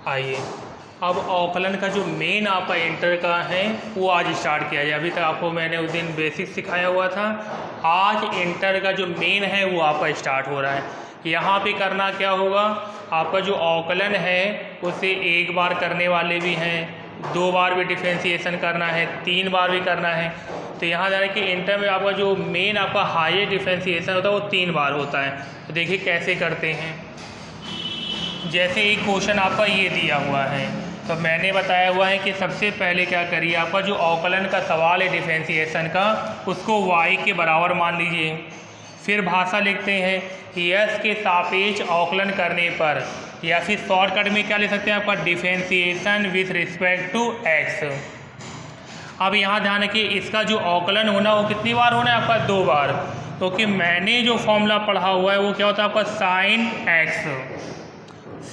आइए अब अवकलन का जो मेन आपका इंटर का है वो आज स्टार्ट किया जाए। अभी तक आपको मैंने उस दिन बेसिक सिखाया हुआ था, आज इंटर का जो मेन है वो आपका स्टार्ट हो रहा है। यहाँ पे करना क्या होगा, आपका जो अवकलन है उसे एक बार करने वाले भी हैं, 2 बार भी डिफरेंशिएशन करना है, 3 बार भी करना है। तो यहाँ जाने कि इंटर में आपका जो मेन आपका हाईएस्ट डिफरेंशिएशन होता है वो 3 बार होता है। तो देखिए कैसे करते हैं। जैसे एक क्वेश्चन आपका ये दिया हुआ है, तो मैंने बताया हुआ है कि सबसे पहले क्या करिए, आपका जो अवकलन का सवाल है डिफरेंशिएशन का, उसको y के बराबर मान लीजिए। फिर भाषा लिखते हैं कि s के सापेक्ष अवकलन करने पर, या फिर शॉर्टकट में क्या लिख सकते हैं आपका differentiation with respect to x। अब यहाँ ध्यान रखिए, इसका जो अवकलन होना वो कितनी बार होना है आपका 2 बार, क्योंकि मैंने जो फॉर्मूला पढ़ा हुआ है वो क्या होता है आपका साइन x।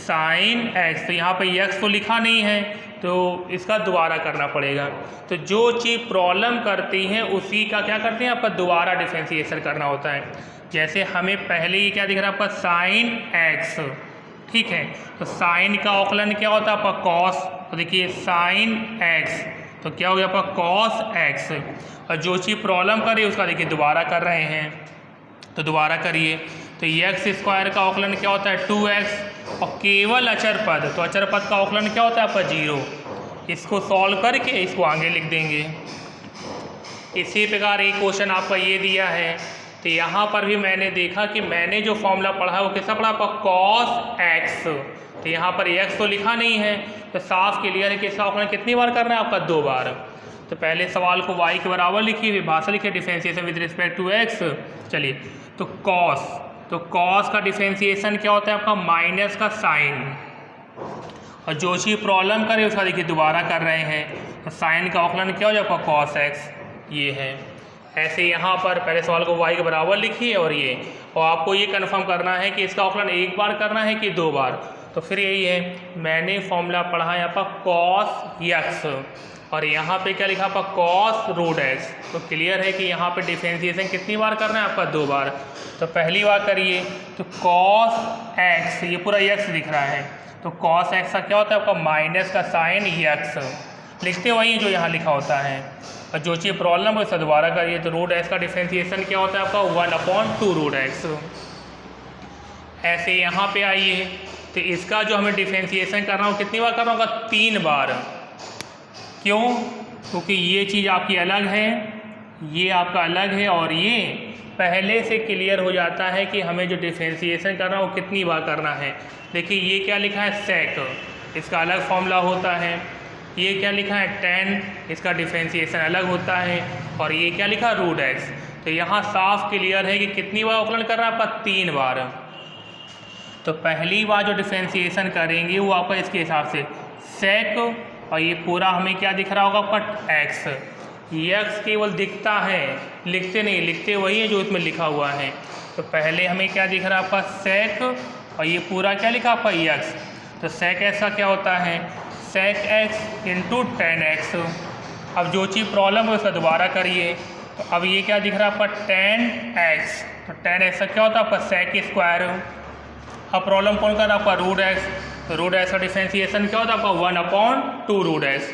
तो यहाँ पे x तो लिखा नहीं है तो इसका दोबारा करना पड़ेगा। तो जो चीज़ प्रॉब्लम करती है उसी का क्या करते हैं आपका दोबारा डिफरेंशिएशन करना होता है। जैसे हमें पहले ये क्या दिख रहा है आपका साइन x, ठीक है, तो साइन का अवकलन क्या होता है आपका कॉस। तो देखिए साइन x तो क्या हो गया आपका कॉस x, और जो चीज़ प्रॉब्लम कर रही है उसका देखिए दोबारा कर रहे हैं, तो दोबारा करिए। तो x स्क्वायर का अवकलन क्या होता है 2x, और केवल अचर पद, तो अचर पद का अवकलन क्या होता है आपका 0। इसको सॉल्व करके इसको आगे लिख देंगे। इसी प्रकार एक क्वेश्चन आपका ये दिया है, तो यहाँ पर भी मैंने देखा कि मैंने जो फॉर्मूला पढ़ा है वो किसका पढ़ा आपका कॉस x। तो यहाँ पर x तो लिखा नहीं है, तो साफ क्लियर है कि इसका अवकलन कितनी बार करना है आपका 2 बार। तो पहले सवाल को y के बराबर लिखिए, फिर भाषा लिखिए differentiation with respect to x। चलिए, तो कॉस का डिफरेंशिएशन क्या होता है आपका माइनस का साइन, और जो चीज़ प्रॉब्लम करे उसका देखिए दोबारा कर रहे हैं। तो साइन का अवकलन क्या हो जाए आपका कॉस x, ये है। ऐसे यहाँ पर पहले सवाल को y के बराबर लिखिए और ये, और आपको ये कंफर्म करना है कि इसका अवकलन 1 बार करना है कि 2 बार। तो फिर यही है, मैंने फॉर्मूला पढ़ा है यहाँ पर कॉस x, और यहाँ पे क्या लिखा आपका कॉस रूट x। तो क्लियर है कि यहाँ पे डिफरेंशिएशन कितनी बार करना है आपका 2 बार। तो पहली बार करिए, तो कॉस x, ये पूरा x दिख रहा है, तो कॉस x का क्या होता है आपका माइनस का साइन x, लिखते वही जो यहाँ लिखा होता है। और जो चीज़ प्रॉब्लम है उसका दोबारा करिए। तो रूट x का डिफरेंशिएशन क्या होता है आपका 1/2 रूट x। ऐसे यहाँ पे आइए, तो इसका जो हमें डिफरेंशिएशन करना हो कितनी बार करना होगा 3 बार। क्यों? क्योंकि ये चीज़ आपकी अलग है, ये आपका अलग है, और ये पहले से क्लियर हो जाता है कि हमें जो डिफरेंशिएशन करना है वो कितनी बार करना है। देखिए ये क्या लिखा है सेक, इसका अलग फॉर्मूला होता है। ये क्या लिखा है टेन, इसका डिफरेंशिएशन अलग होता है। और ये क्या लिखा रूट x। तो यहाँ साफ क्लियर है कि कितनी बार अवकलन करना है आपका 3 बार। तो पहली बार जो डिफरेंशिएशन करेंगे वो आपका इसके हिसाब से सेक, और ये पूरा हमें क्या दिख रहा होगा आपका x। x केवल दिखता है, लिखते नहीं, लिखते वही है जो इसमें लिखा हुआ है। तो पहले हमें क्या दिख रहा है आपका सेक, और ये पूरा क्या लिखा आपका x। तो सेक x का क्या होता है सेक x इंटू टेन एक्स। अब जो चीज़ प्रॉब्लम है उसका दोबारा करिए। तो अब ये क्या दिख रहा है आपका टेन एक्स, तो टेन एक्स का क्या होता है आपका सेक स्क्वायर। अब प्रॉब्लम कौन कर रहा है आपका रूट एक्स, तो रूट एक्स का डिफरेंशिएशन क्या होता है आपका 1/2 रूट एक्स।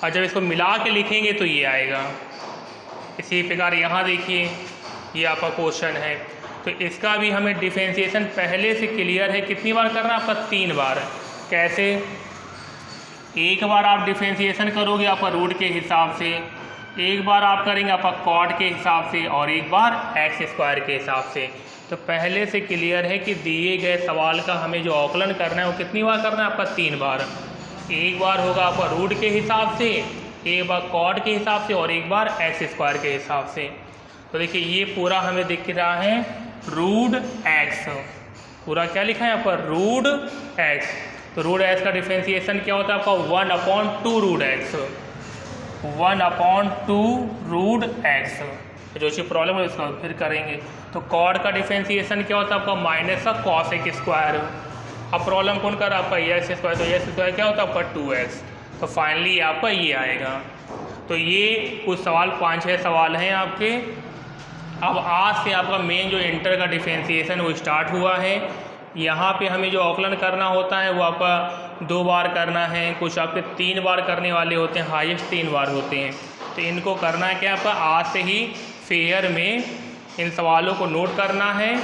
और जब इसको मिला के लिखेंगे तो ये आएगा। इसी प्रकार यहाँ देखिए ये आपका क्वेश्चन है, तो इसका भी हमें डिफरेंशिएशन पहले से क्लियर है कितनी बार करना है आपका 3 बार। कैसे? एक बार आप डिफरेंशिएशन करोगे आपका रूट के हिसाब से, एक बार आप करेंगे आपका कॉट के हिसाब से, और एक बार एक्स स्क्वायर के हिसाब से। तो पहले से क्लियर है कि दिए गए सवाल का हमें जो अवकलन करना है वो कितनी बार करना है आपका 3 बार। एक बार होगा आपका रूट के हिसाब से, एक बार कॉट के हिसाब से, और एक बार एक्स स्क्वायर के हिसाब से। तो देखिए ये पूरा हमें दिख रहा है रूट एक्स, पूरा क्या लिखा है यहाँ पर रूट एक्स। तो रूट एक्स का डिफरेंशिएशन क्या होता है आपका 1/2 रूट एक्स, 1/2 रूट एक्स। जो चीज़ प्रॉब्लम है उसका फिर करेंगे। तो कॉड का डिफरेंशिएशन क्या होता है आपका माइनस का कॉस एक स्क्वायर। अब प्रॉब्लम कौन कर रहा है आपका एक्स स्क्वायर, तो एक्स स्क्वायर क्या होता है आपका 2x। तो फाइनली आपका ये आएगा। तो ये कुछ सवाल 5-6 सवाल हैं आपके। अब आज से आपका मेन जो इंटर का डिफरेंशिएशन वो स्टार्ट हुआ है। यहाँ पे हमें जो अवकलन करना होता है वो आपका 2 बार करना है, कुछ आपके 3 बार करने वाले होते हैं, हाईएस्ट 3 बार होते हैं। तो इनको करना है क्या, आपका आज से ही फेयर में इन सवालों को नोट करना है